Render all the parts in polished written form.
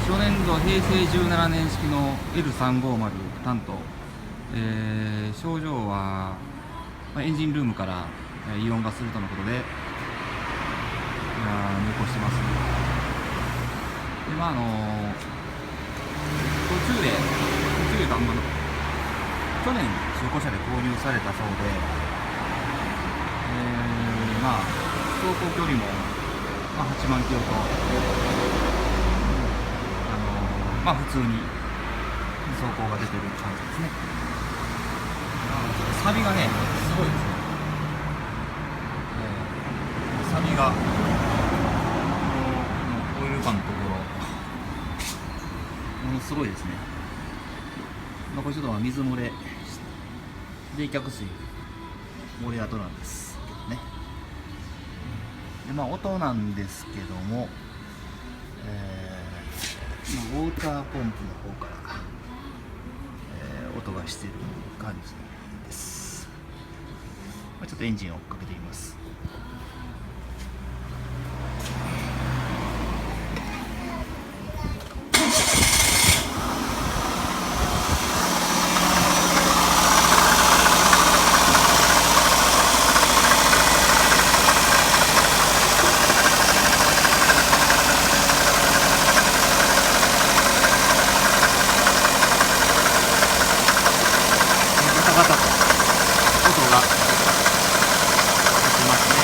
初年度平成17年式の L350 担当、症状は、エンジンルームから異音がするとのことで、入庫してます。で、途中で去年中古車で購入されたそうで、走行距離も、8万キロと、普通に走行が出てる感じですね。サビがね、すごいですね。サビがオイルパンのところ、ものすごいですね。これちょっと水漏れ、冷却水漏れ跡なんですけどね。で、音なんですけども、ウォーターポンプの方から、音がしている感じです。ちょっとエンジンを追っかけてみます。ガタガタと音が出てますね。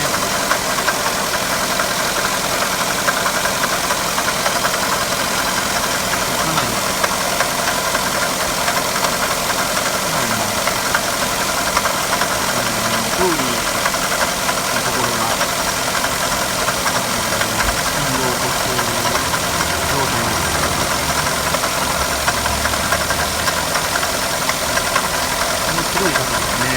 かなりフーリーのところが信号を起こしている状態です。すごい方ですね。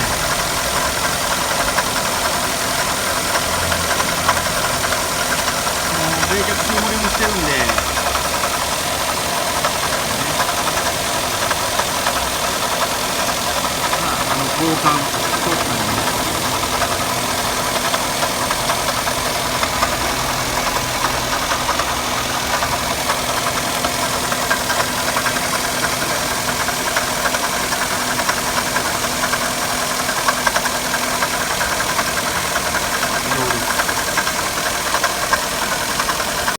冷却水漏れもしてるんで、交換